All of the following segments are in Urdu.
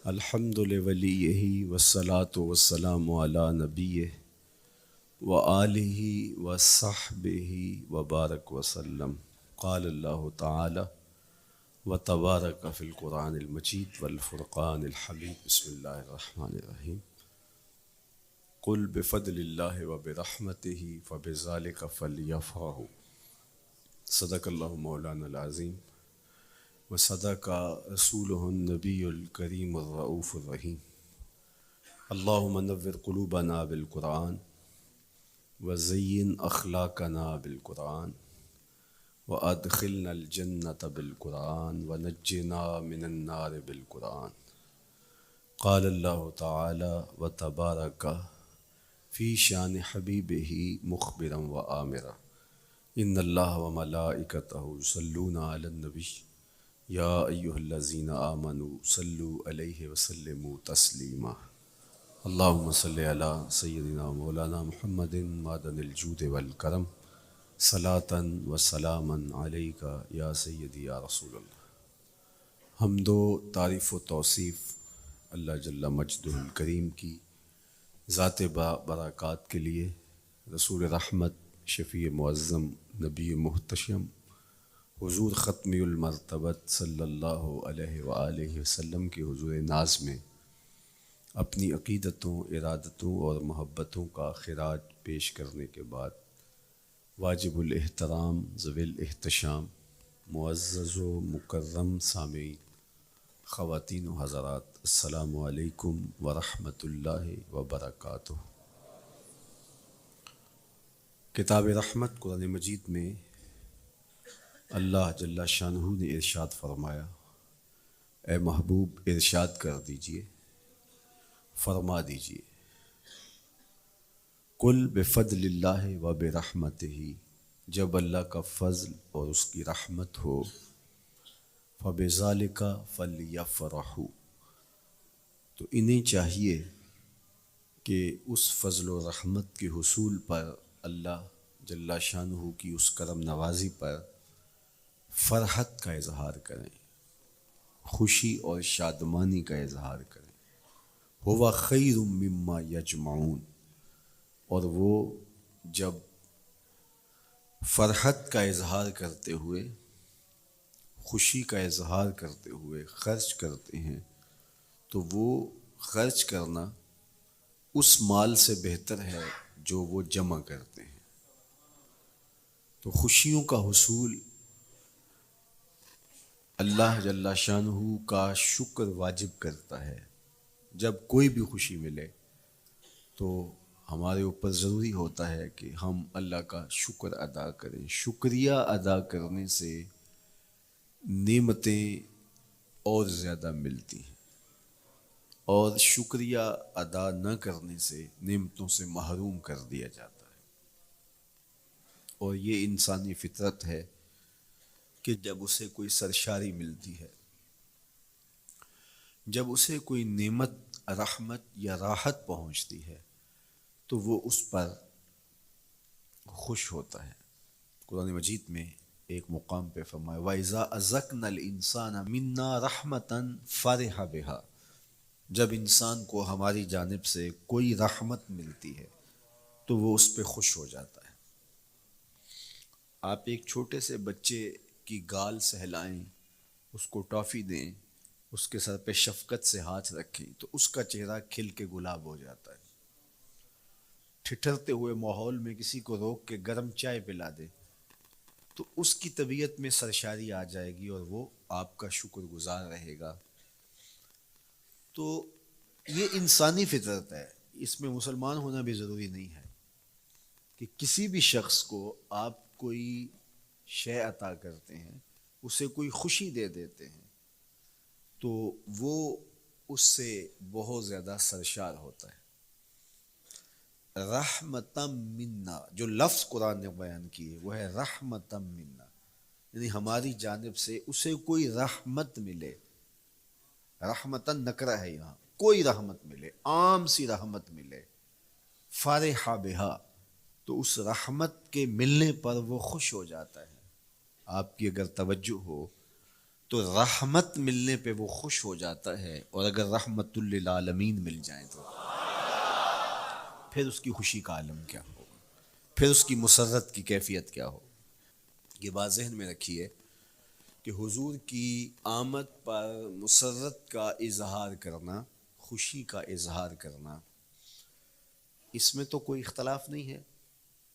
الحمد لولیہ والصلاة والسلام علی نبیہ وآلہ وصحبہ وبارک وسلم۔ قال اللہ تعالی وتبارک فی القرآن المجید والفرقان الحمید۔ بسم اللہ الرحمن الرحیم۔ قل بفضل اللہ وبرحمتہ فبذلک فلیفرحوا۔ صدق اللہ مولانا العظیم وصدق رسولہ النبی الکریم الرؤوف الرحیم۔ اللہم نور قلوبنا بالقرآن وزین اخلاقنا بالقرآن وادخلنا الجنة بالقرآن ونجنا من النار بالقرآن۔ قال اللہ تعالی وتبارک فی شان حبیبہ مخبرا وآمرا ان اللہ وملائکتہ یصلون علی النبی یا ایہا الذین آمنوا صلوا علیہ وسلموا تسلیما۔ اللہم صلی علی سیدنا مولانا محمد معدن الجود والکرم صلاۃ و سلاما علیک یا سیدی یا رسول اللہ۔ حمد و تعریف و توصیف اللہ جل مجدہ الکریم کی ذات برکات کے لیے، رسول رحمت، شفیع معظم، نبی محتشم، حضور ختمی المرتبت صلی اللہ علیہ وآلہ وسلم کے حضور ناز میں اپنی عقیدتوں، ارادتوں اور محبتوں کا خراج پیش کرنے کے بعد، واجب الاحترام ذوی الاحتشام معزز و مکرم سامعین، خواتین و حضرات، السلام علیکم ورحمۃ اللہ وبرکاتہ۔ کتاب رحمت قرآن مجید میں اللہ جل شانہ نے ارشاد فرمایا، اے محبوب ارشاد کر دیجئے، فرما دیجئے، قل بفضل اللہ و برحمتہ، جب اللہ کا فضل اور اس کی رحمت ہو، فبذالک فلیفرحوا، تو انہیں چاہیے کہ اس فضل و رحمت کے حصول پر، اللہ جل شانہ کی اس کرم نوازی پر فرحت کا اظہار کریں، خوشی اور شادمانی کا اظہار کریں۔ ہوا خیر مما یجمعون، اور وہ جب فرحت کا اظہار کرتے ہوئے، خوشی کا اظہار کرتے ہوئے خرچ کرتے ہیں، تو وہ خرچ کرنا اس مال سے بہتر ہے جو وہ جمع کرتے ہیں۔ تو خوشیوں کا حصول اللہ جل شانہ کا شکر واجب کرتا ہے۔ جب کوئی بھی خوشی ملے تو ہمارے اوپر ضروری ہوتا ہے کہ ہم اللہ کا شکر ادا کریں۔ شکریہ ادا کرنے سے نعمتیں اور زیادہ ملتی ہیں، اور شکریہ ادا نہ کرنے سے نعمتوں سے محروم کر دیا جاتا ہے۔ اور یہ انسانی فطرت ہے کہ جب اسے کوئی سرشاری ملتی ہے، جب اسے کوئی نعمت، رحمت یا راحت پہنچتی ہے، تو وہ اس پر خوش ہوتا ہے۔ قرآن مجید میں ایک مقام پہ فرمایا وَإِذَا أَذَقْنَا الْإِنسَانَ مِنَّا رَحْمَةً فَرِحَ بِهَا، جب انسان کو ہماری جانب سے کوئی رحمت ملتی ہے تو وہ اس پہ خوش ہو جاتا ہے۔ آپ ایک چھوٹے سے بچے کی گال سہلائیں، اس کو ٹافی دیں، اس کے سر پہ شفقت سے ہاتھ رکھیں تو اس کا چہرہ کھل کے گلاب ہو جاتا ہے۔ ٹھٹھرتے ہوئے ماحول میں کسی کو روک کے گرم چائے پلا دے تو اس کی طبیعت میں سرشاری آ جائے گی اور وہ آپ کا شکر گزار رہے گا۔ تو یہ انسانی فطرت ہے، اس میں مسلمان ہونا بھی ضروری نہیں ہے کہ کسی بھی شخص کو آپ کوئی شے عطا کرتے ہیں، اسے کوئی خوشی دے دیتے ہیں تو وہ اس سے بہت زیادہ سرشار ہوتا ہے۔ رحمتم منا، جو لفظ قرآن نے بیان کی ہے وہ ہے رحمتم منا، یعنی ہماری جانب سے اسے کوئی رحمت ملے۔ رحمتن نکرہ ہے یہاں، کوئی رحمت ملے، عام سی رحمت ملے، فرح بہا، تو اس رحمت کے ملنے پر وہ خوش ہو جاتا ہے۔ آپ کی اگر توجہ ہو تو رحمت ملنے پہ وہ خوش ہو جاتا ہے، اور اگر رحمت للعالمین مل جائیں تو پھر اس کی خوشی کا عالم کیا ہوگا، پھر اس کی مسرت کی کیفیت کیا ہو۔ یہ بات ذہن میں رکھیے کہ حضور کی آمد پر مسرت کا اظہار کرنا، خوشی کا اظہار کرنا، اس میں تو کوئی اختلاف نہیں ہے،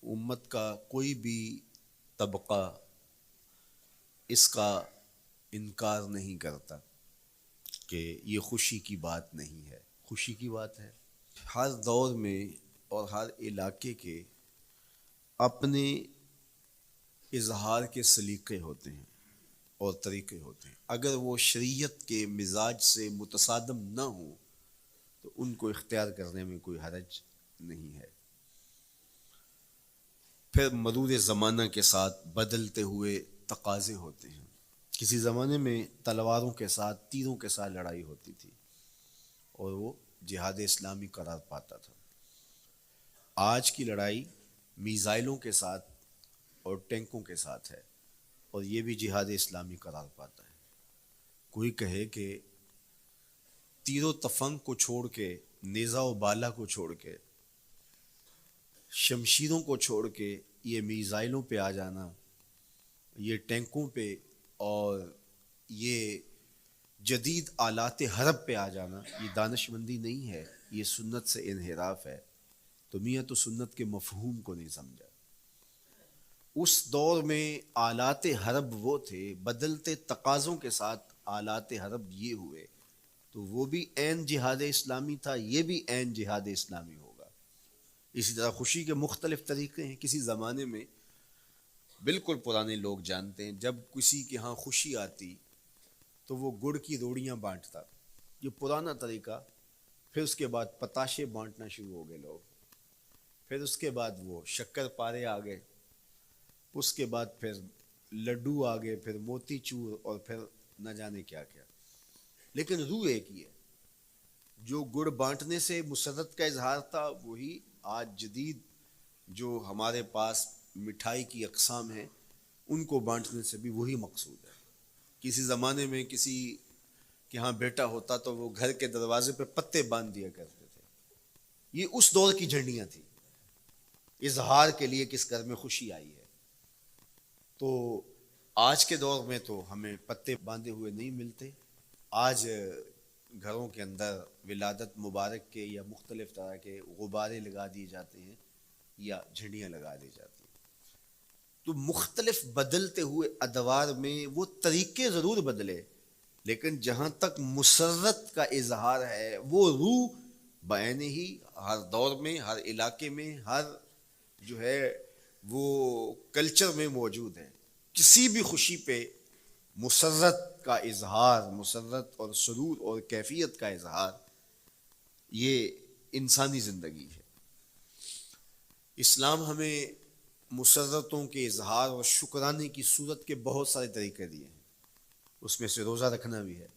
امت کا کوئی بھی طبقہ اس کا انکار نہیں کرتا کہ یہ خوشی کی بات نہیں ہے، خوشی کی بات ہے۔ ہر دور میں اور ہر علاقے کے اپنے اظہار کے سلیقے ہوتے ہیں اور طریقے ہوتے ہیں، اگر وہ شریعت کے مزاج سے متصادم نہ ہوں تو ان کو اختیار کرنے میں کوئی حرج نہیں ہے۔ پھر مرور زمانہ کے ساتھ بدلتے ہوئے تقاضے ہوتے ہیں۔ کسی زمانے میں تلواروں کے ساتھ، تیروں کے ساتھ لڑائی ہوتی تھی اور وہ جہاد اسلامی قرار پاتا تھا۔ آج کی لڑائی میزائلوں کے ساتھ اور ٹینکوں کے ساتھ ہے، اور یہ بھی جہاد اسلامی قرار پاتا ہے۔ کوئی کہے کہ تیر و تفنگ کو چھوڑ کے، نیزہ و بالا کو چھوڑ کے، شمشیروں کو چھوڑ کے یہ میزائلوں پہ آ جانا، یہ ٹینکوں پہ اور یہ جدید آلات حرب پہ آ جانا، یہ دانش مندی نہیں ہے، یہ سنت سے انحراف ہے، تو میاں تو سنت کے مفہوم کو نہیں سمجھا۔ اس دور میں آلات حرب وہ تھے، بدلتے تقاضوں کے ساتھ آلات حرب یہ ہوئے، تو وہ بھی عین جہاد اسلامی تھا، یہ بھی عین جہاد اسلامی ہوگا۔ اسی طرح خوشی کے مختلف طریقے ہیں۔ کسی زمانے میں بالکل پرانے لوگ جانتے ہیں، جب کسی کے ہاں خوشی آتی تو وہ گڑ کی روڑیاں بانٹتا، یہ پرانا طریقہ۔ پھر اس کے بعد پتاشے بانٹنا شروع ہو گئے لوگ، پھر اس کے بعد وہ شکر پارے آ گئے، اس کے بعد پھر لڈو آ گئے، پھر موتی چور، اور پھر نہ جانے کیا کیا۔ لیکن روح ایک ہی ہے۔ جو گڑ بانٹنے سے مسرت کا اظہار تھا، وہی آج جدید جو ہمارے پاس مٹھائی کی اقسام ہیں، ان کو بانٹنے سے بھی وہی مقصود ہے۔ کسی زمانے میں کسی کے ہاں بیٹا ہوتا تو وہ گھر کے دروازے پہ پتے باندھ دیا کرتے تھے، یہ اس دور کی جھنڈیاں تھیں، اظہار کے لیے کس گھر میں خوشی آئی ہے۔ تو آج کے دور میں تو ہمیں پتے باندھے ہوئے نہیں ملتے، آج گھروں کے اندر ولادت مبارک کے یا مختلف طرح کے غبارے لگا دیے جاتے ہیں یا جھنڈیاں لگا دی جاتی ہیں۔ تو مختلف بدلتے ہوئے ادوار میں وہ طریقے ضرور بدلے، لیکن جہاں تک مسرت کا اظہار ہے وہ روح بعین ہی ہر دور میں، ہر علاقے میں، ہر جو ہے وہ کلچر میں موجود ہے۔ کسی بھی خوشی پہ مسرت کا اظہار، مسرت اور سرور اور کیفیت کا اظہار، یہ انسانی زندگی ہے۔ اسلام ہمیں مسرتوں کے اظہار اور شکرانے کی صورت کے بہت سارے طریقے دیے ہیں، اس میں سے روزہ رکھنا بھی ہے۔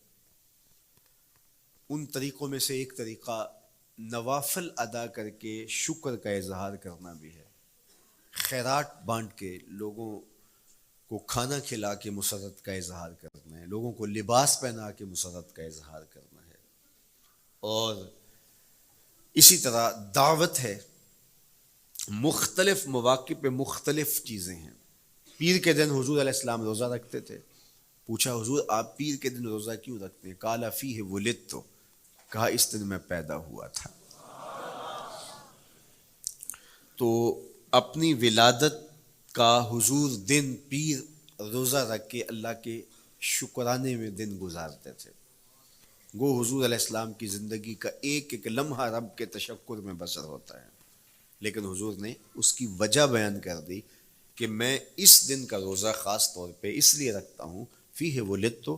ان طریقوں میں سے ایک طریقہ نوافل ادا کر کے شکر کا اظہار کرنا بھی ہے، خیرات بانٹ کے لوگوں کو کھانا کھلا کے مسرت کا اظہار کرنا ہے، لوگوں کو لباس پہنا کے مسرت کا اظہار کرنا ہے۔ اور اسی طرح دعوت ہے، مختلف مواقع پہ مختلف چیزیں ہیں۔ پیر کے دن حضور علیہ السلام روزہ رکھتے تھے، پوچھا حضور آپ پیر کے دن روزہ کیوں رکھتے ہیں؟ قال فیہ ولدت، کہا اس دن میں پیدا ہوا تھا۔ تو اپنی ولادت کا حضور دن پیر روزہ رکھ کے اللہ کے شکرانے میں دن گزارتے تھے۔ گو حضور علیہ السلام کی زندگی کا ایک ایک لمحہ رب کے تشکر میں بسر ہوتا ہے، لیکن حضور نے اس کی وجہ بیان کر دی کہ میں اس دن کا روزہ خاص طور پہ اس لیے رکھتا ہوں، فیہ ولدت،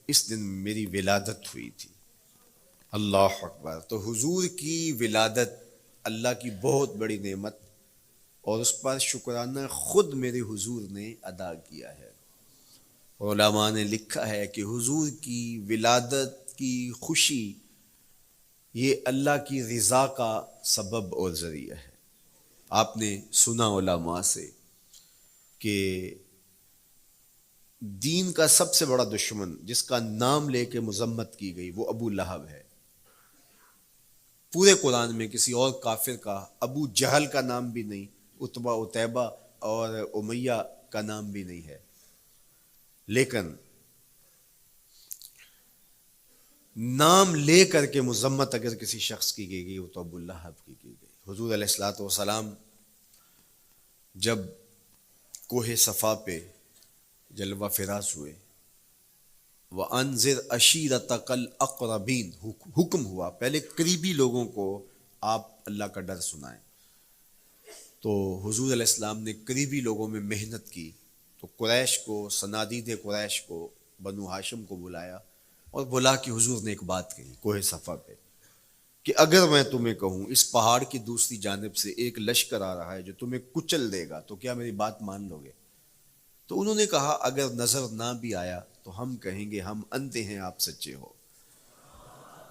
اس دن میری ولادت ہوئی تھی۔ اللہ اکبر۔ تو حضور کی ولادت اللہ کی بہت بڑی نعمت، اور اس پر شکرانہ خود میرے حضور نے ادا کیا ہے۔ علماء نے لکھا ہے کہ حضور کی ولادت کی خوشی یہ اللہ کی رضا کا سبب اور ذریعہ ہے۔ آپ نے سنا علماء سے کہ دین کا سب سے بڑا دشمن جس کا نام لے کے مذمت کی گئی وہ ابو لہب ہے۔ پورے قرآن میں کسی اور کافر کا ابو جہل کا نام بھی نہیں، عتبہ عتیبہ اور امیہ کا نام بھی نہیں ہے، لیکن نام لے کر کے مذمت اگر کسی شخص کی گئی وہ تو ابو لہب کی گئی۔ حضور علیہ الصلوۃ والسلام جب کوہ صفا پہ جلوہ فراز ہوئے، وَأَنذِرْ عَشِيرَتَكَ الْأَقْرَبِينَ، حکم ہوا پہلے قریبی لوگوں کو آپ اللہ کا ڈر سنائیں۔ تو حضور علیہ السلام نے قریبی لوگوں میں محنت کی، تو قریش کو، صنادید قریش کو، بنو ہاشم کو بلایا اور بلا کہ حضور نے ایک بات کہی کوہ صفا پہ کہ اگر میں تمہیں کہوں اس پہاڑ کی دوسری جانب سے ایک لشکر آ رہا ہے جو تمہیں کچل دے گا تو کیا میری بات مان لو گے؟ تو انہوں نے کہا اگر نظر نہ بھی آیا تو ہم کہیں گے ہم اندھے ہیں، آپ سچے ہو،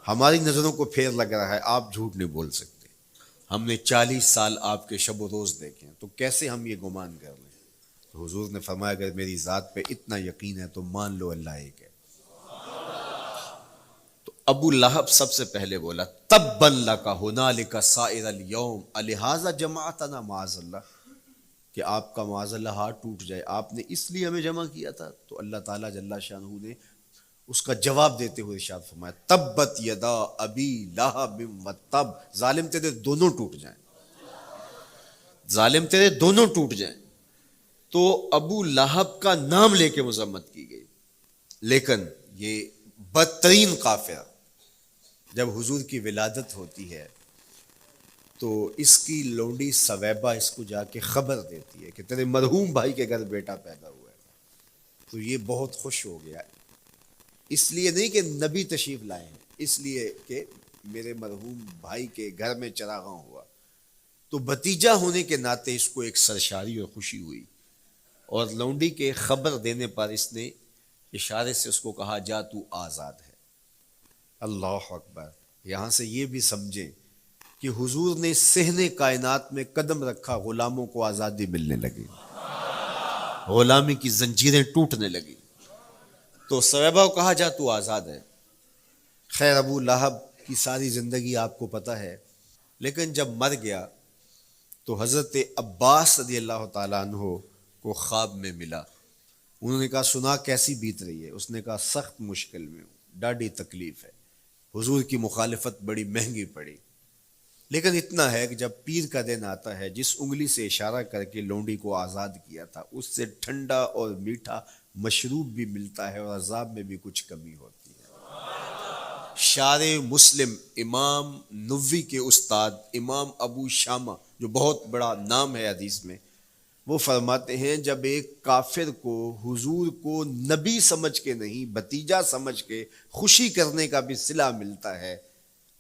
ہماری نظروں کو پھیر لگ رہا ہے، آپ جھوٹ نہیں بول سکتے، ہم نے 40 سال آپ کے شب و روز دیکھے ہیں، تو کیسے ہم یہ گمان کر لیں؟ تو حضور نے فرمایا اگر میری ذات پہ اتنا یقین ہے تو مان لو اللہ ایک ہے۔ تو ابو لہب سب سے پہلے بولا تبا لک ھنالک سائر الیوم الہذا جمعتنا، معاذ اللہ، کہ آپ کا معاذ اللہ ہاتھ ٹوٹ جائے، آپ نے اس لیے ہمیں جمع کیا تھا؟ تو اللہ تعالیٰ جل شانہ نے اس کا جواب دیتے ہوئے ارشاد فرمایا تبت یدا ابی لہب وتب، ظالم تیرے دونوں ٹوٹ جائیں، ظالم تیرے دونوں ٹوٹ جائیں۔ تو ابو لہب کا نام لے کے مذمت کی گئی، لیکن یہ بدترین کافر جب حضور کی ولادت ہوتی ہے تو اس کی لونڈی سویبہ اس کو جا کے خبر دیتی ہے کہ تیرے مرحوم بھائی کے گھر بیٹا پیدا ہوا ہے۔ تو یہ بہت خوش ہو گیا، اس لیے نہیں کہ نبی تشریف لائے ہیں، اس لیے کہ میرے مرحوم بھائی کے گھر میں چراغاں ہوا، تو بھتیجا ہونے کے ناطے اس کو ایک سرشاری اور خوشی ہوئی، اور لونڈی کے خبر دینے پر اس نے اشارے سے اس کو کہا جا تو آزاد ہے۔ اللہ اکبر۔ یہاں سے یہ بھی سمجھیں کہ حضور نے صحن کائنات میں قدم رکھا، غلاموں کو آزادی ملنے لگی، غلامی کی زنجیریں ٹوٹنے لگی، تو صحابہ کو کہا جا تو آزاد ہے۔ خیر ابو لہب کی ساری زندگی آپ کو پتہ ہے، لیکن جب مر گیا تو حضرت عباس رضی اللہ تعالیٰ عنہ کو خواب میں ملا، انہوں نے کہا سنا کیسی بیت رہی ہے؟ اس نے کہا سخت مشکل میں ہوں، ڈاڑھی تکلیف ہے، حضور کی مخالفت بڑی مہنگی پڑی، لیکن اتنا ہے کہ جب پیر کا دن آتا ہے جس انگلی سے اشارہ کر کے لونڈی کو آزاد کیا تھا اس سے ٹھنڈا اور میٹھا مشروب بھی ملتا ہے اور عذاب میں بھی کچھ کمی ہوتی ہے۔ شارع مسلم امام نووی کے استاد امام ابو شامہ جو بہت بڑا نام ہے حدیث میں، وہ فرماتے ہیں جب ایک کافر کو حضور کو نبی سمجھ کے نہیں بھتیجا سمجھ کے خوشی کرنے کا بھی صلہ ملتا ہے،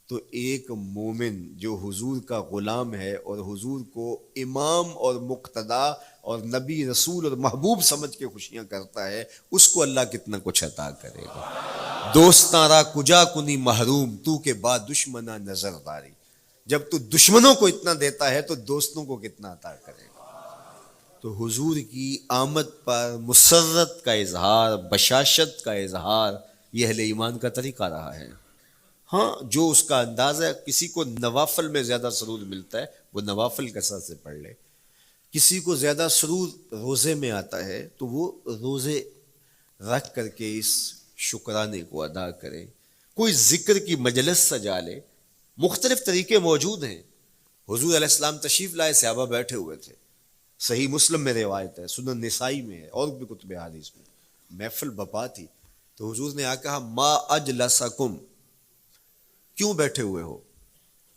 تو ایک مومن جو حضور کا غلام ہے اور حضور کو امام اور مقتدا اور نبی رسول اور محبوب سمجھ کے خوشیاں کرتا ہے، اس کو اللہ کتنا کچھ عطا کرے گا۔ دوستاں کجا کنی محروم تو کے بعد دشمنا نظر داری، جب تو دشمنوں کو اتنا دیتا ہے تو دوستوں کو کتنا عطا کرے گا۔ تو حضور کی آمد پر مسرت کا اظہار، بشاشت کا اظہار، یہ اہل ایمان کا طریقہ رہا ہے۔ ہاں جو اس کا انداز ہے، کسی کو نوافل میں زیادہ سرور ملتا ہے وہ نوافل کثرت سے پڑھ لے، کسی کو زیادہ سرور روزے میں آتا ہے تو وہ روزے رکھ کر کے اس شکرانے کو ادا کرے، کوئی ذکر کی مجلس سجا لے، مختلف طریقے موجود ہیں۔ حضور علیہ السلام تشریف لائے، صحابہ بیٹھے ہوئے تھے، صحیح مسلم میں روایت ہے، سنن نسائی میں ہے اور بھی کتب حدیث میں، محفل بپا تھی، تو حضور نے آ کہا ما اجلسکم، کیوں بیٹھے ہوئے ہو؟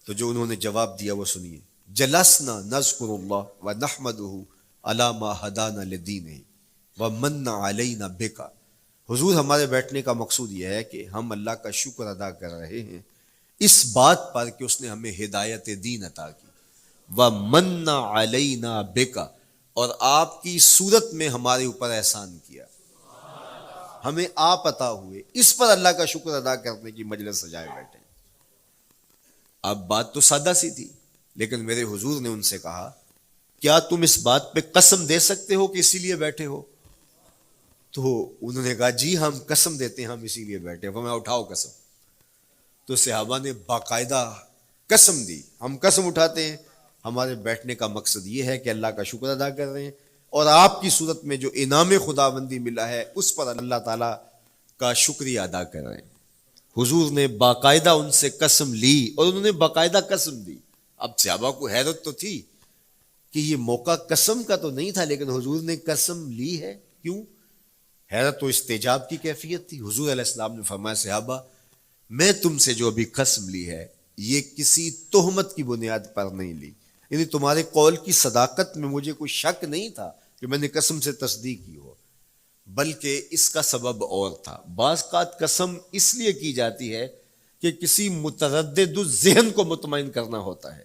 تو جو انہوں نے جواب دیا وہ سنیے، جلسنا نذکر اللہ ونحمدہ علی ما ہدانا لدینہ ومن علینا بکا، حضور ہمارے بیٹھنے کا مقصود یہ ہے کہ ہم اللہ کا شکر ادا کر رہے ہیں اس بات پر کہ اس نے ہمیں ہدایت دین عطا کی، ومن علینا بکا، اور آپ کی صورت میں ہمارے اوپر احسان کیا، ہمیں آپ عطا ہوئے، اس پر اللہ کا شکر ادا کرنے کی مجلس سجائے بیٹھے۔ اب بات تو سادہ سی تھی، لیکن میرے حضور نے ان سے کہا کیا تم اس بات پہ قسم دے سکتے ہو کہ اسی لیے بیٹھے ہو؟ تو انہوں نے کہا جی ہم قسم دیتے ہیں، ہم اسی لیے بیٹھے. فرمایا اٹھاؤ قسم. تو صحابہ نے باقاعدہ قسم دی، ہم قسم اٹھاتے ہیں، ہمارے بیٹھنے کا مقصد یہ ہے کہ اللہ کا شکر ادا کر رہے ہیں، اور آپ کی صورت میں جو انعام خداوندی ملا ہے اس پر اللہ تعالیٰ کا شکریہ ادا کر رہے ہیں. حضور نے باقاعدہ ان سے قسم لی اور انہوں نے باقاعدہ قسم دی. اب صحابہ کو حیرت تو تھی کہ یہ موقع قسم کا تو نہیں تھا، لیکن حضور نے قسم لی ہے، کیوں؟ حیرت تو استجاب کی کیفیت تھی. حضور علیہ السلام نے فرمایا صحابہ میں تم سے جو ابھی قسم لی ہے یہ کسی تہمت کی بنیاد پر نہیں لی، یعنی تمہارے قول کی صداقت میں مجھے کوئی شک نہیں تھا کہ میں نے قسم سے تصدیق کی ہو، بلکہ اس کا سبب اور تھا. بعض اوقات قسم اس لیے کی جاتی ہے کہ کسی متردد ذہن کو مطمئن کرنا ہوتا ہے،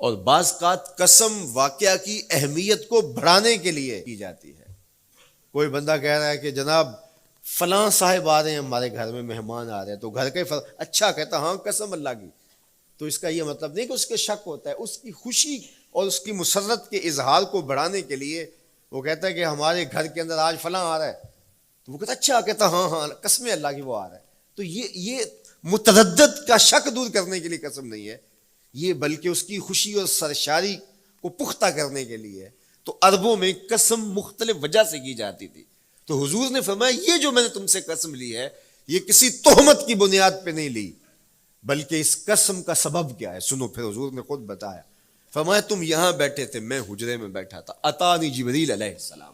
اور بعض اوقات قسم واقعہ کی اہمیت کو بڑھانے کے لیے کی جاتی ہے. کوئی بندہ کہہ رہا ہے کہ جناب فلاں صاحب آ رہے ہیں ہمارے گھر میں، مہمان آ رہے ہیں، تو گھر کے اچھا کہتا ہاں قسم اللہ کی، تو اس کا یہ مطلب نہیں کہ اس کے شک ہوتا ہے، اس کی خوشی اور اس کی مسرت کے اظہار کو بڑھانے کے لیے وہ کہتا ہے کہ ہمارے گھر کے اندر آج فلاں آ رہا ہے، تو وہ کہتا اچھا کہتا ہاں ہاں قسم اللہ کی وہ آ رہا ہے. تو یہ متردد کا شک دور کرنے کے لیے قسم نہیں ہے، یہ بلکہ اس کی خوشی اور سرشاری کو پختہ کرنے کے لیے ہے. تو عربوں میں قسم مختلف وجہ سے کی جاتی تھی. تو حضور نے فرمایا یہ جو میں نے تم سے قسم لی ہے یہ کسی تہمت کی بنیاد پہ نہیں لی، بلکہ اس قسم کا سبب کیا ہے سنو. پھر حضور نے خود بتایا، فرمایا تم یہاں بیٹھے تھے، میں حجرے میں بیٹھا تھا، اتانی جبریل علیہ السلام،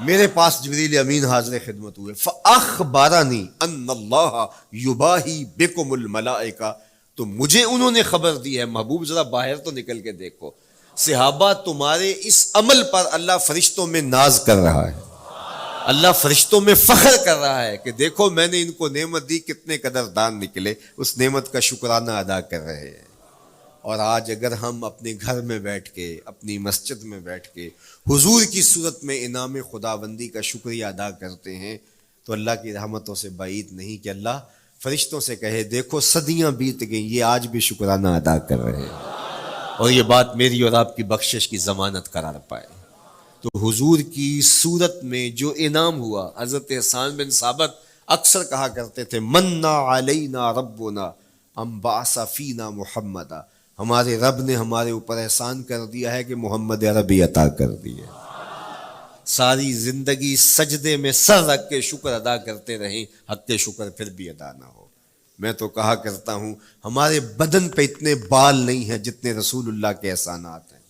میرے پاس جبریل امین حاضر خدمت ہوئے، فاخبرنی ان اللہ یباہی بکم الملائکہ، تو مجھے انہوں نے خبر دی ہے. محبوب ذرا باہر تو نکل کے دیکھو، صحابہ تمہارے اس عمل پر اللہ فرشتوں میں ناز کر رہا ہے، اللہ فرشتوں میں فخر کر رہا ہے کہ دیکھو میں نے ان کو نعمت دی، کتنے قدردان نکلے، اس نعمت کا شکرانہ ادا کر رہے ہیں. اور آج اگر ہم اپنے گھر میں بیٹھ کے، اپنی مسجد میں بیٹھ کے حضور کی صورت میں انعام خداوندی کا شکریہ ادا کرتے ہیں تو اللہ کی رحمتوں سے بعید نہیں کہ اللہ فرشتوں سے کہے دیکھو صدیاں بیت گئیں، یہ آج بھی شکرانہ ادا کر رہے ہیں، اور یہ بات میری اور آپ کی بخشش کی ضمانت قرار پائے. تو حضور کی صورت میں جو انعام ہوا، حضرت حسان بن ثابت اکثر کہا کرتے تھے منا علینا ربنا ام بعث فینا محمدا، ہمارے رب نے ہمارے اوپر احسان کر دیا ہے کہ محمد عربی عطا کر دی ہے. ساری زندگی سجدے میں سر رکھ کے شکر ادا کرتے رہیں، حق شکر پھر بھی ادا نہ ہو. میں تو کہا کرتا ہوں ہمارے بدن پہ اتنے بال نہیں ہیں جتنے رسول اللہ کے احسانات ہیں.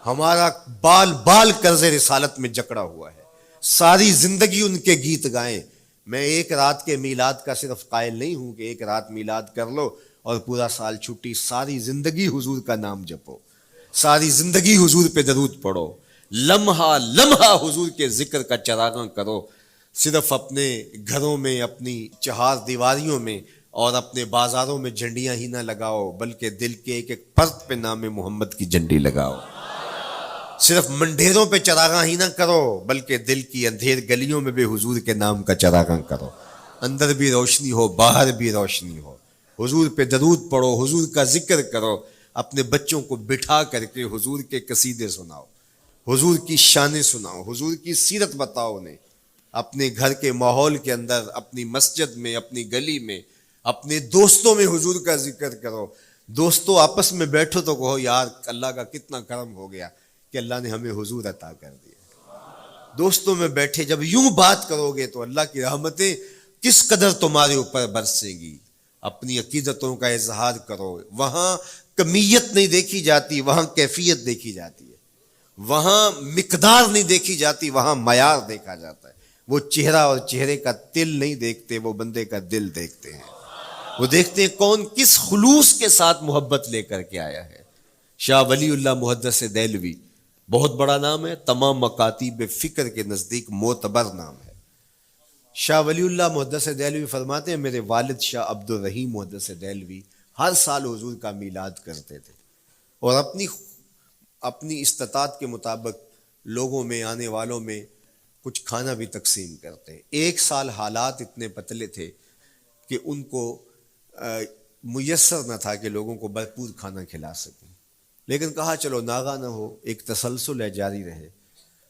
ہمارا بال بال قرض رسالت میں جکڑا ہوا ہے، ساری زندگی ان کے گیت گائیں. میں ایک رات کے میلاد کا صرف قائل نہیں ہوں کہ ایک رات میلاد کر لو اور پورا سال چھٹی، ساری زندگی حضور کا نام جپو، ساری زندگی حضور پہ درود پڑھو، لمحہ لمحہ حضور کے ذکر کا چراغاں کرو. صرف اپنے گھروں میں، اپنی چہار دیواریوں میں اور اپنے بازاروں میں جھنڈیاں ہی نہ لگاؤ، بلکہ دل کے ایک ایک پرت پہ نام محمد کی جھنڈی لگاؤ. صرف منڈیروں پہ چراغاں ہی نہ کرو، بلکہ دل کی اندھیر گلیوں میں بھی حضور کے نام کا چراغاں کرو، اندر بھی روشنی ہو باہر بھی روشنی ہو. حضور پہ درود پڑھو، حضور کا ذکر کرو، اپنے بچوں کو بٹھا کر کے حضور کے قصیدے سناؤ، حضور کی شانیں سناؤ، حضور کی سیرت بتاؤ انہیں. اپنے گھر کے ماحول کے اندر، اپنی مسجد میں، اپنی گلی میں، اپنے دوستوں میں حضور کا ذکر کرو. دوستوں آپس میں بیٹھو تو کہو یار اللہ کا کتنا کرم ہو گیا کہ اللہ نے ہمیں حضور عطا کر دیا. دوستوں میں بیٹھے جب یوں بات کرو گے تو اللہ کی رحمتیں کس قدر تمہارے اوپر برسیں گی. اپنی عقیدتوں کا اظہار کرو، وہاں کمیت نہیں دیکھی جاتی، وہاں کیفیت دیکھی جاتی ہے، وہاں مقدار نہیں دیکھی جاتی، وہاں معیار دیکھا جاتا ہے. وہ چہرہ اور چہرے کا تل نہیں دیکھتے، وہ بندے کا دل دیکھتے ہیں. وہ دیکھتے ہیں کون کس خلوص کے ساتھ محبت لے کر کے آیا ہے. شاہ ولی اللہ محدث دہلوی بہت بڑا نام ہے، تمام مکاتیب فکر کے نزدیک معتبر نام ہے. شاہ ولی اللہ محدث دہلوی فرماتے ہیں میرے والد شاہ عبد الرحیم محدث دہلوی ہر سال حضور کا میلاد کرتے تھے، اور اپنی استطاعت کے مطابق لوگوں میں، آنے والوں میں کچھ کھانا بھی تقسیم کرتے. ایک سال حالات اتنے پتلے تھے کہ ان کو میسر نہ تھا کہ لوگوں کو بھرپور کھانا کھلا سکیں، لیکن کہا چلو ناغہ نہ ہو، ایک تسلسل ہے جاری رہے،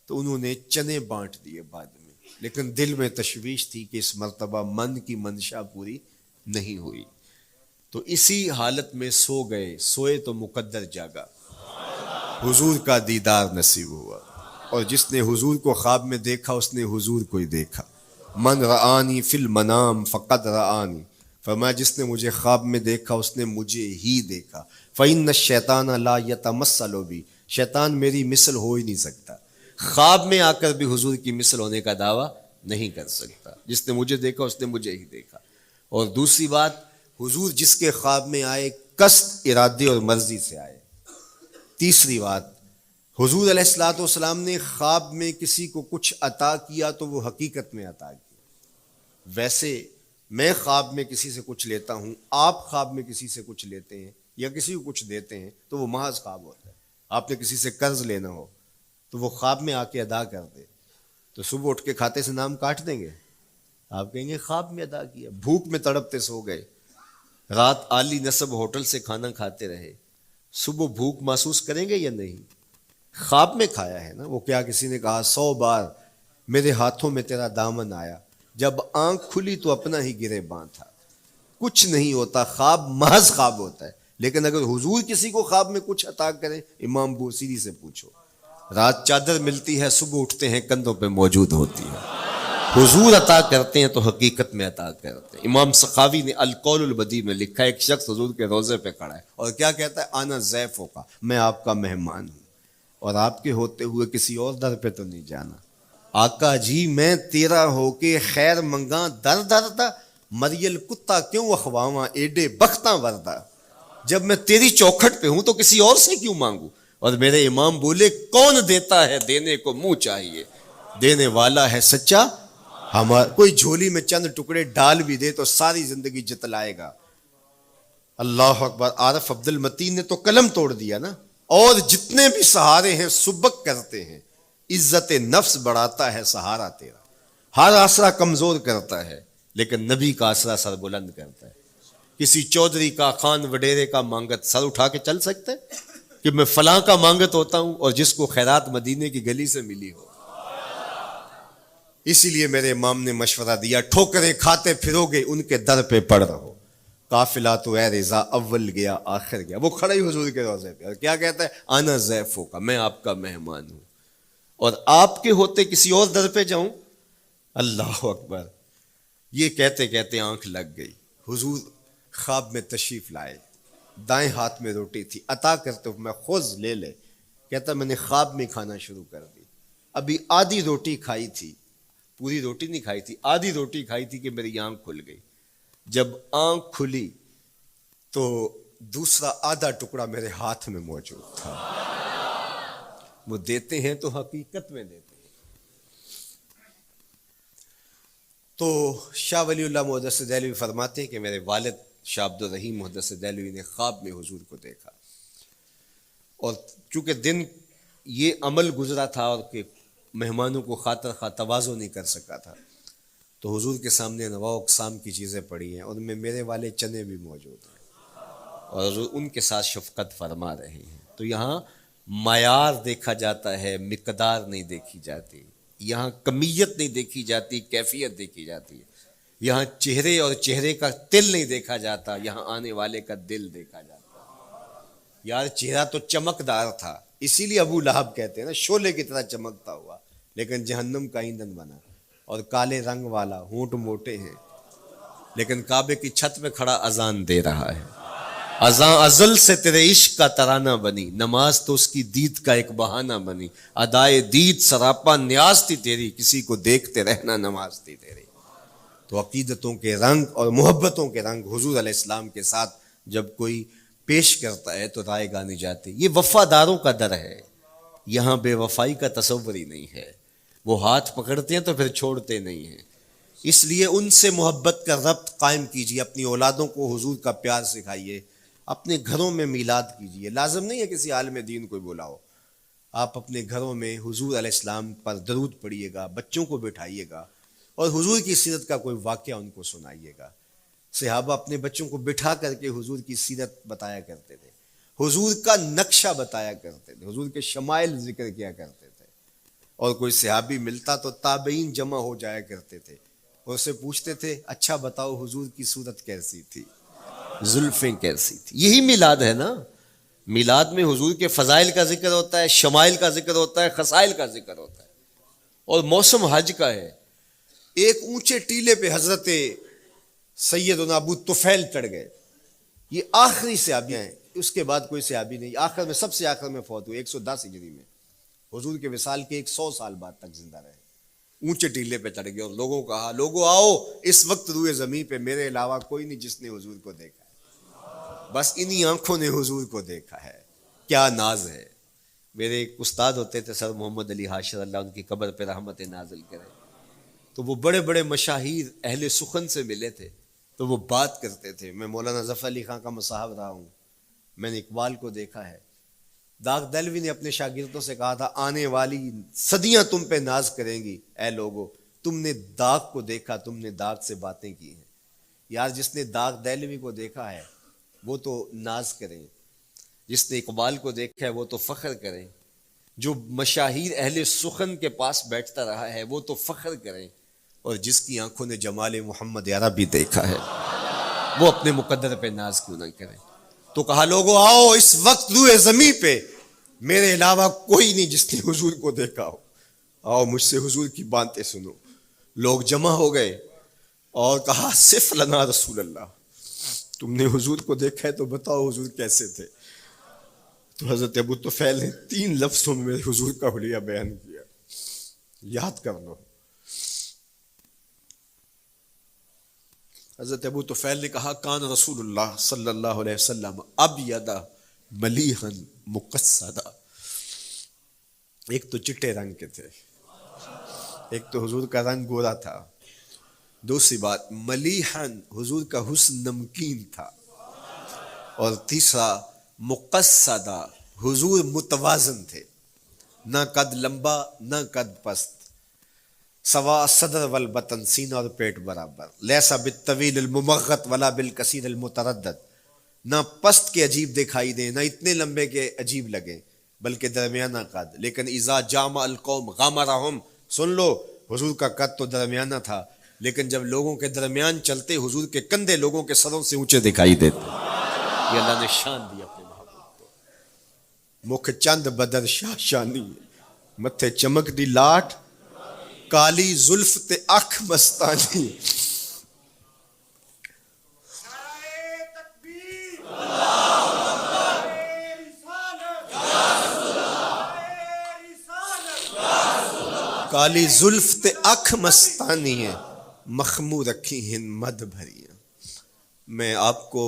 تو انہوں نے چنے بانٹ دیے بعد میں. لیکن دل میں تشویش تھی کہ اس مرتبہ من کی منشا پوری نہیں ہوئی، تو اسی حالت میں سو گئے، سوئے تو مقدر جاگا، حضور کا دیدار نصیب ہوا، اور جس نے حضور کو خواب میں دیکھا اس نے حضور کو ہی دیکھا۔ من رآنی فی المنام فقد رآنی، فرمایا جس نے مجھے خواب میں دیکھا اس نے مجھے ہی دیکھا۔ فإن الشیطان لا یتمثل بی، شیطان میری مثل ہو ہی نہیں سکتا، خواب میں آ کر بھی حضور کی مثل ہونے کا دعویٰ نہیں کر سکتا، جس نے مجھے دیکھا اس نے مجھے ہی دیکھا۔ اور دوسری بات، حضور جس کے خواب میں آئے قصد، ارادے اور مرضی سے آئے۔ تیسری بات، حضور علیہ الصلوۃ والسلام نے خواب میں کسی کو کچھ عطا کیا تو وہ حقیقت میں عطا کیا۔ ویسے میں خواب میں کسی سے کچھ لیتا ہوں، آپ خواب میں کسی سے کچھ لیتے ہیں یا کسی کو کچھ دیتے ہیں تو وہ محض خواب ہوتا ہے۔ آپ نے کسی سے قرض لینا ہو تو وہ خواب میں آ کے ادا کر دے تو صبح اٹھ کے کھاتے سے نام کاٹ دیں گے؟ آپ کہیں گے خواب میں ادا کیا۔ بھوک میں تڑپتے سو گئے، رات عالی نسب ہوٹل سے کھانا کھاتے رہے، صبح بھوک محسوس کریں گے یا نہیں؟ خواب میں کھایا ہے نا۔ وہ کیا کسی نے کہا 100 بار میرے ہاتھوں میں تیرا دامن آیا، جب آنکھ کھلی تو اپنا ہی گریباں تھا۔ کچھ نہیں ہوتا، خواب محض خواب ہوتا ہے۔ لیکن اگر حضور کسی کو خواب میں کچھ عطا کرے، امام بوصیری سے پوچھو، رات چادر ملتی ہے، صبح اٹھتے ہیں کندھوں پہ موجود ہوتی ہے۔ حضور عطا کرتے ہیں تو حقیقت میں عطا کرتے ہیں۔ امام سخاوی نے القول البدیع میں لکھا ہے، ایک شخص حضور کے روضے پہ کھڑا ہے اور کیا کہتا ہے؟ آنا ضیفوں کا، میں آپ کا مہمان ہوں، اور آپ کے ہوتے ہوئے کسی اور در پہ تو نہیں جانا۔ آقا جی میں تیرا ہو کے خیر منگاں در در دا، مریل کتا کیوں اخواواں ایڈے بختاں وردا، جب میں تیری چوکھٹ پہ ہوں تو کسی اور سے کیوں مانگوں؟ اور میرے امام بولے کون دیتا ہے دینے کو منہ چاہیے، دینے والا ہے سچا ہمارا۔ کوئی جھولی میں چند ٹکڑے ڈال بھی دے تو ساری زندگی جتلائے گا۔ اللہ اکبر۔ عارف عبد المتین نے تو قلم توڑ دیا نا۔ اور جتنے بھی سہارے ہیں سبک کرتے ہیں، عزت نفس بڑھاتا ہے سہارا تیرا، ہر آسرا کمزور کرتا ہے لیکن نبی کا آسرا سر بلند کرتا ہے۔ کسی چودھری کا، خان وڈیرے کا مانگت سر اٹھا کے چل سکتے کہ میں فلاں کا مانگت ہوتا ہوں اور جس کو خیرات مدینے کی گلی سے ملی ہو؟ اسی لیے میرے امام نے مشورہ دیا، ٹھوکریں کھاتے پھرو گے ان کے در پہ پڑ رہو، قافلہ تو اے رضا اول گیا آخر گیا۔ وہ کھڑا ہی حضور کے روضے پہ اور کیا کہتا ہے؟ آنا ضیفوں کا، میں آپ کا مہمان ہوں، اور آپ کے ہوتے کسی اور در پہ جاؤں؟ اللہ اکبر۔ یہ کہتے کہتے آنکھ لگ گئی۔ حضور خواب میں تشریف لائے، دائیں ہاتھ میں روٹی تھی، عطا کرتے میں خذ لے لے۔ کہتا میں نے خواب میں کھانا شروع کر دی، ابھی آدھی روٹی کھائی تھی، پوری روٹی نہیں کھائی تھی، آدھی روٹی کھائی تھی کہ میری آنکھ کھل گئی۔ جب آنکھ کھلی تو دوسرا آدھا ٹکڑا میرے ہاتھ میں موجود تھا۔ وہ دیتے ہیں تو حقیقت میں دیتے ہیں۔ تو شاہ ولی اللہ محدث دہلوی فرماتے ہیں کہ میرے والد شاہ عبد الرحیم محدث دہلوی نے خواب میں حضور کو دیکھا، اور چونکہ دن یہ عمل گزرا تھا اور کہ مہمانوں کو خاطر خواہ تواضع نہیں کر سکا تھا، تو حضور کے سامنے انواع و اقسام کی چیزیں پڑی ہیں، اور ان میں میرے والے چنے بھی موجود ہیں، اور حضور ان کے ساتھ شفقت فرما رہے ہیں۔ تو یہاں معیار دیکھا جاتا ہے، مقدار نہیں دیکھی جاتی، یہاں کمیت نہیں دیکھی جاتی، کیفیت دیکھی جاتی ہے۔ یہاں چہرے اور چہرے کا تل نہیں دیکھا جاتا، یہاں آنے والے کا دل دیکھا جاتا۔ یار چہرہ تو چمکدار تھا، اسی لیے ابو لہب کہتے ہیں نا شعلے کی طرح چمکتا ہوا، لیکن جہنم کا ایندھن بنا، اور کالے رنگ والا، ہونٹ موٹے ہیں، لیکن کعبے کی چھت پہ کھڑا اذان دے رہا ہے۔ اذان ازل سے تیرے عشق کا ترانہ بنی، نماز تو اس کی دید کا ایک بہانہ بنی، ادائے دید سراپا نیاز تھی تیری، کسی کو دیکھتے رہنا نماز تھی تیری۔ تو عقیدتوں کے رنگ اور محبتوں کے رنگ حضور علیہ السلام کے ساتھ جب کوئی پیش کرتا ہے تو رائے گانے جاتے۔ یہ وفاداروں کا در ہے، یہاں بے وفائی کا تصور ہی نہیں ہے۔ وہ ہاتھ پکڑتے ہیں تو پھر چھوڑتے نہیں ہیں، اس لیے ان سے محبت کا ربط قائم کیجیے، اپنی اولادوں کو حضور کا پیار سکھائیے، اپنے گھروں میں میلاد کیجیے۔ لازم نہیں ہے کسی عالم دین کو بلاؤ، آپ اپنے گھروں میں حضور علیہ السلام پر درود پڑھیے گا، بچوں کو بٹھائیے گا، اور حضور کی سیرت کا کوئی واقعہ ان کو سنائیے گا۔ صحابہ اپنے بچوں کو بٹھا کر کے حضور کی سیرت بتایا کرتے تھے، حضور کا نقشہ بتایا کرتے تھے، حضور کے شمائل ذکر کیا کرتے تھے۔ اور کوئی صحابی ملتا تو تابعین جمع ہو جایا کرتے تھے اور اسے پوچھتے تھے اچھا بتاؤ حضور کی صورت کیسی تھی، زلفیں کیسی تھی. یہی میلاد ہے نا. میلاد میں حضور کے فضائل کا ذکر ہوتا ہے، شمائل کا ذکر ہوتا ہے، خصائل کا ذکر ہوتا ہے. اور موسم حج کا ہے. ایک اونچے ٹیلے پہ حضرت سیدنا ابو طفیل چڑھ گئے. یہ آخری صحابی ہیں، اس کے بعد کوئی صحابی نہیں. آخر میں سب سے آخر میں فوت ہوئے 110 ہجری میں. حضور کے وصال کے 100 سال بعد تک زندہ رہے. اونچے ٹیلے پہ چڑھ گئے اور لوگوں کو کہا لوگوں آؤ، اس وقت روئے زمین پہ میرے علاوہ کوئی نہیں جس نے حضور کو دیکھا ہے. بس انہی آنکھوں نے حضور کو دیکھا ہے. کیا ناز ہے. میرے ایک استاد ہوتے تھے سر محمد علی حاشر، اللہ ان کی قبر پہ رحمت نازل کرے. تو وہ بڑے بڑے مشاہیر اہل سخن سے ملے تھے تو وہ بات کرتے تھے. میں مولانا ظفر علی خان کا مصاحب رہا ہوں، میں نے اقبال کو دیکھا ہے. داغ دہلوی نے اپنے شاگردوں سے کہا تھا آنے والی صدیاں تم پہ ناز کریں گی اے لوگو، تم نے داغ کو دیکھا، تم نے داغ سے باتیں کی ہیں. یار جس نے داغ دہلوی کو دیکھا ہے وہ تو ناز کریں، جس نے اقبال کو دیکھا ہے وہ تو فخر کریں، جو مشاہیر اہل سخن کے پاس بیٹھتا رہا ہے وہ تو فخر کریں، اور جس کی آنکھوں نے جمال محمد عربی دیکھا ہے وہ اپنے مقدر پہ ناز کیوں نہ کریں. تو کہا لوگوں آؤ، اس وقت روئے زمین پہ میرے علاوہ کوئی نہیں جس نے حضور کو دیکھا ہو، آؤ مجھ سے حضور کی باتیں سنو. لوگ جمع ہو گئے اور کہا صف لنا رسول اللہ، تم نے حضور کو دیکھا ہے تو بتاؤ حضور کیسے تھے. تو حضرت ابو طفیل نے 3 لفظوں میں میرے حضور کا حلیہ بیان کیا، یاد کر لو. حضرت ابو طفیل نے کہا کان رسول اللہ صلی اللہ علیہ وسلم ابیض ملیحا مقصدا. ایک تو چٹے رنگ کے تھے، ایک تو حضور کا رنگ گورا تھا. دوسری بات ملیحن، حضور کا حسن نمکین تھا. اور تیسرا مقصدا، حضور متوازن تھے، نہ قد لمبا نہ قد پست، سوا صدر والبطن، سینہ اور پیٹ برابر. لیسا بالطویل الممغط ولا بالکثیر المتردد، نہ پست کے عجیب دکھائی دیں نہ اتنے لمبے کے عجیب لگیں بلکہ درمیانہ قد. لیکن اذا جامع القوم غامرہم، سن لو حضور کا قد تو درمیانہ تھا لیکن جب لوگوں کے درمیان چلتے حضور کے کندھے لوگوں کے سروں سے اونچے دکھائی دیتے. یہ اللہ نے شان دی اپنے محبوب کو. مکھ چند بدر شاہ شانی، متھے چمک دی لاٹ، کالی زلف تے اکھ مستانی. کالی زلف تے اکھ مستانی ہے، مخمور رکھی ہن مد بھریاں. میں آپ کو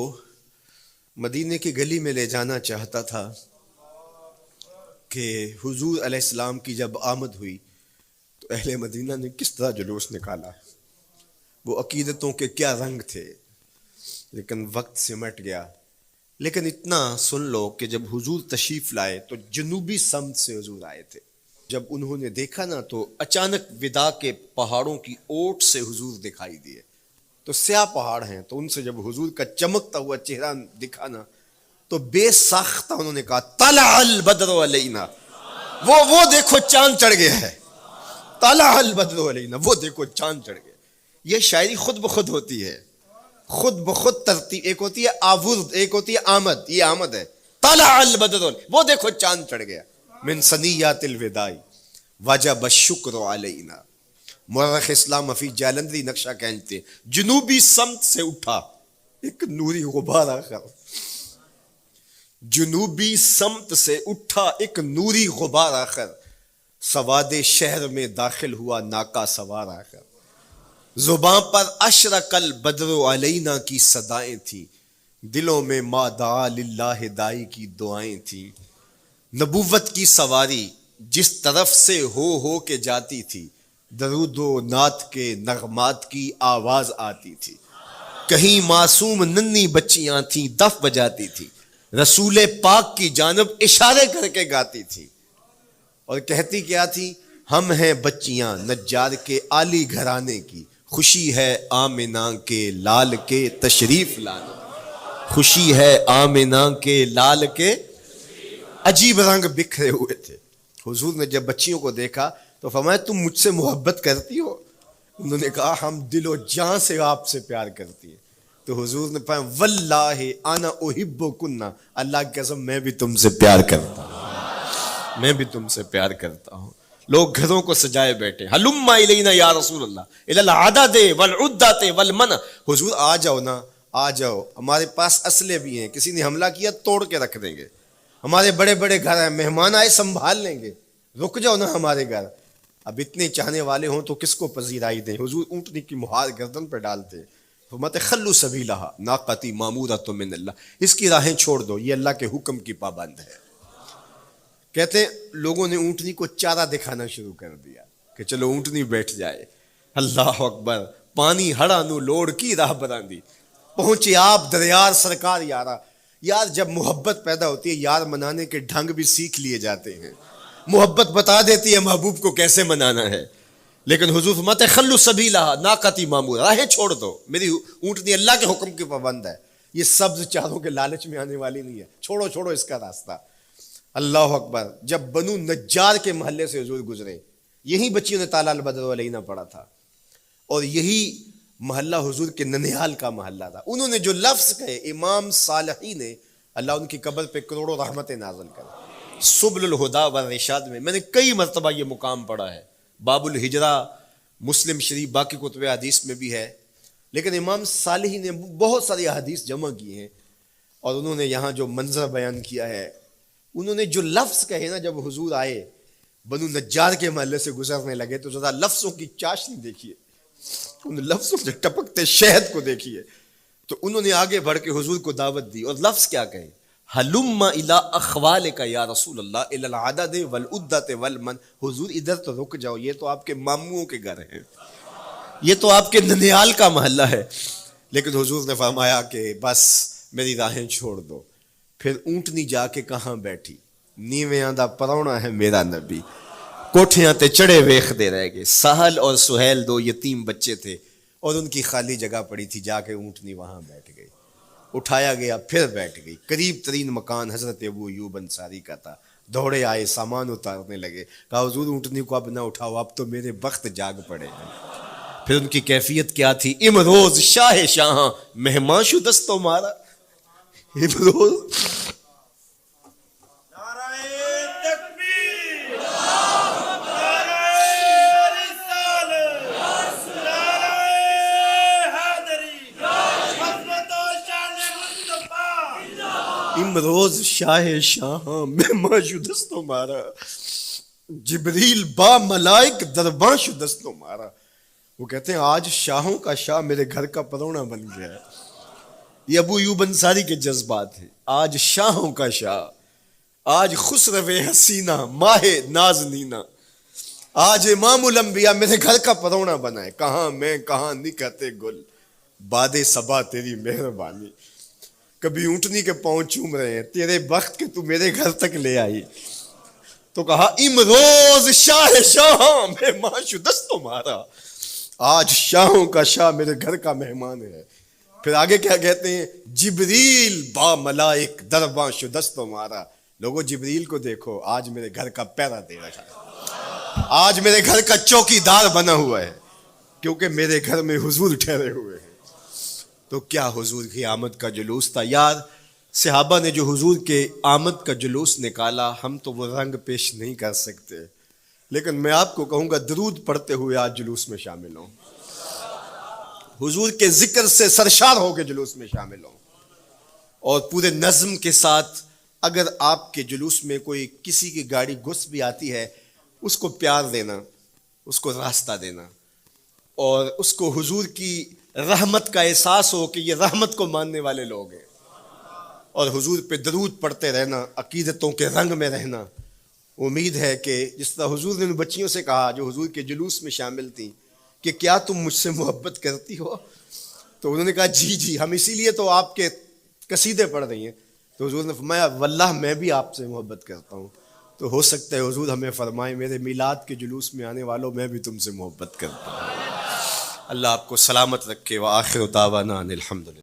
مدینے کی گلی میں لے جانا چاہتا تھا کہ حضور علیہ السلام کی جب آمد ہوئی تو اہل مدینہ نے کس طرح جلوس نکالا. وہ عقیدتوں کے کیا رنگ تھے، لیکن وقت سمٹ گیا. لیکن اتنا سن لو کہ جب حضور تشریف لائے تو جنوبی سمت سے حضور آئے تھے. جب انہوں نے دیکھا نا تو اچانک ودا کے پہاڑوں کی اوٹ سے حضور دکھائی دیے. تو سیاہ پہاڑ ہیں تو ان سے جب حضور کا چمکتا ہوا چہرہ دکھا نا تو بے ساختہ انہوں نے کہا طلع البدر علینا، وہ دیکھو چاند چڑھ گیا ہے. طلع البدر علینا، وہ دیکھو چاند چڑھ گیا. یہ شاعری خود بخود ہوتی ہے، خود بخود ترتیب. ایک ہوتی ہے آورد، ایک ہوتی ہے آمد. یہ آمد ہے. طلع البدر، وہ دیکھو چاند چڑھ گیا. من ثنیات الوداع وجب الشکر علینا. مورخ اسلام حفیظ جالندری نقشہ کھینچتے ہیں، جنوبی سمت سے اٹھا ایک نوری غبار آخر. جنوبی سمت سے اٹھا ایک نوری غبار آخر، سواد شہر میں داخل ہوا ناکا سوار آخر. زباں پر اشرق البدر علینا کی صدائیں تھیں، دلوں میں ما دعا للہ دائی کی دعائیں تھیں. نبوت کی سواری جس طرف سے ہو کے جاتی تھی، درود و نعت کے نغمات کی آواز آتی تھی. کہیں معصوم ننھی بچیاں تھیں دف بجاتی تھی، رسول پاک کی جانب اشارے کر کے گاتی تھی اور کہتی کیا تھی، ہم ہیں بچیاں نجار کے عالی گھرانے کی، خوشی ہے آمنہ کے لال کے تشریف لانے. خوشی ہے آمنہ کے لال کے. عجیب رنگ بکھرے ہوئے تھے. حضور نے جب بچیوں کو دیکھا تو فرمایا تم مجھ سے محبت کرتی ہو؟ انہوں نے کہا ہم دل و جان سے آپ سے پیار کرتی ہیں. تو حضور نے فرمایا واللہ انا احبکن، اللہ کی قسم میں بھی تم سے پیار کرتا ہوں، میں بھی تم سے پیار کرتا ہوں. لوگ گھروں کو سجائے بیٹھے، ہلم الینا یا رسول اللہ الی العدد والعدۃ والمنع، حضور آ جاؤ نا، آ جاؤ، ہمارے پاس اسلحے بھی ہیں، کسی نے حملہ کیا توڑ کے رکھ دیں گے، ہمارے بڑے بڑے گھر ہیں، مہمان آئے سنبھال لیں گے، رک جاؤ نا ہمارے گھر. اب اتنے چاہنے والے ہوں تو کس کو پذیرائی دیں؟ حضور اونٹنی کی مہار گردن پہ ڈالتے، فرماتے خلو سبیلہا ناقتی مامورۃ من اللہ، اس کی راہیں چھوڑ دو، یہ اللہ کے حکم کی پابند ہے. کہتے ہیں لوگوں نے اونٹنی کو چارہ دکھانا شروع کر دیا کہ چلو اونٹنی بیٹھ جائے. اللہ اکبر، پانی ہڑا نو لوڑ کی راہ براندی، پہنچے آپ دریار سرکار یارا. یار جب محبت پیدا ہوتی ہے یار منانے کے ڈھنگ بھی سیکھ لیے جاتے ہیں، محبت بتا دیتی ہے محبوب کو کیسے منانا ہے. لیکن حضور فرماتے خلو سبیلہ ناقتی مامور، راہیں چھوڑ دو، میری اونٹنی اللہ کے حکم کی پابند ہے، یہ سبز چاروں کے لالچ میں آنے والی نہیں ہے، چھوڑو چھوڑو اس کا راستہ. اللہ اکبر، جب بنو نجار کے محلے سے حضور گزرے، یہی بچیوں نے تالا البدر علینا پڑھا تھا، اور یہی محلہ حضور کے ننیال کا محلہ تھا. انہوں نے جو لفظ کہے، امام صالحی نے، اللہ ان کی قبر پہ کروڑوں رحمتیں نازل کرے. سبل الہدا والرشاد میں نے کئی مرتبہ یہ مقام پڑھا ہے، باب الہجرہ مسلم شریف باقی کتب حدیث میں بھی ہے، لیکن امام صالحی نے بہت ساری حدیث جمع کی ہیں، اور انہوں نے یہاں جو منظر بیان کیا ہے، انہوں نے جو لفظ کہے نا، جب حضور آئے بنو نجار کے محلے سے گزرنے لگے تو ذرا لفظوں کی چاشنی دیکھیے، ان لفظوں سے ٹپکتے شہد کو دیکھیے. تو انہوں نے آگے بڑھ کے حضور کو دعوت دی، اور لفظ کیا کہے، ہلم الی اخوالک یا رسول اللہ الی العدد والعدۃ والمن، حضور ادھر تو رک جاؤ، یہ تو آپ کے ماموں کے گھر ہیں، یہ تو آپ کے ننیال کا محلہ ہے. لیکن حضور نے فرمایا کہ بس میری راہیں چھوڑ دو. پھر اونٹنی جا کے کہاں بیٹھی، نیویاں دا پرونا ہے میرا نبی، کوٹھیاں تے چڑھے ویخ دے رہ گئے. سہل اور سہیل دو یتیم بچے تھے، اور ان کی خالی جگہ پڑی تھی، جا کے اونٹنی وہاں بیٹھ گئی. اٹھایا گیا پھر بیٹھ گئی. قریب ترین مکان حضرت ابو ایوب انصاری کا تھا. دوڑے آئے، سامان اتارنے لگے، کہا حضور اونٹنی کو اب نہ اٹھاؤ، اب تو میرے بخت جاگ پڑے ہیں. پھر ان کی کیفیت کیا تھی، امروز شاہ شاہاں مہمان شدست مارا. امروز امروز شاہ شاہاں مہمان شدست مارا، جبریل با ملائک درباں شدست مارا. وہ کہتے ہیں آج شاہوں کا شاہ میرے گھر کا پرونا بن گیا ہے. یہ ابو ایوب انصاری کے جذبات ہیں. آج شاہوں کا شاہ، آج خسرو حسینہ ماہ نازنینہ، آج امام الانبیاء میرے گھر کا پرونا بنا ہے. کہاں میں کہاں نکہتے گل، باد صبا تیری مہربانی. کبھی اونٹنی کے پاؤں چوم رہے ہیں، تیرے بخت کے تو میرے گھر تک لے آئی. تو کہا امروز شاہ شاہاں مہمان شدست مارا، آج شاہوں کا شاہ میرے گھر کا مہمان ہے. پھر آگے کیا کہتے ہیں، جبریل با ملائک درباں شدست مارا. لوگوں جبریل کو دیکھو، آج میرے گھر کا پیرا دے رکھا ہے، آج میرے گھر کا چوکی دار بنا ہوا ہے، کیونکہ میرے گھر میں حضور ٹھہرے ہوئے ہیں. تو کیا حضور کی آمد کا جلوس تھا یار. صحابہ نے جو حضور کے آمد کا جلوس نکالا، ہم تو وہ رنگ پیش نہیں کر سکتے، لیکن میں آپ کو کہوں گا درود پڑھتے ہوئے آج جلوس میں شامل ہوں، حضور کے ذکر سے سرشار ہو کے جلوس میں شامل ہوں، اور پورے نظم کے ساتھ. اگر آپ کے جلوس میں کوئی کسی کی گاڑی گھس بھی آتی ہے، اس کو پیار دینا، اس کو راستہ دینا، اور اس کو حضور کی رحمت کا احساس ہو کہ یہ رحمت کو ماننے والے لوگ ہیں، اور حضور پہ درود پڑھتے رہنا، عقیدتوں کے رنگ میں رہنا. امید ہے کہ جس طرح حضور نے ان بچیوں سے کہا جو حضور کے جلوس میں شامل تھیں کہ کیا تم مجھ سے محبت کرتی ہو، تو انہوں نے کہا جی جی، ہم اسی لیے تو آپ کے قصیدے پڑھ رہی ہیں. تو حضور نے فرمایا واللہ میں بھی آپ سے محبت کرتا ہوں. تو ہو سکتا ہے حضور ہمیں فرمائے میرے میلاد کے جلوس میں آنے والوں میں بھی تم سے محبت کرتا ہوں. اللہ آپ کو سلامت رکھے. وآخر دعوانا ان الحمدللہ.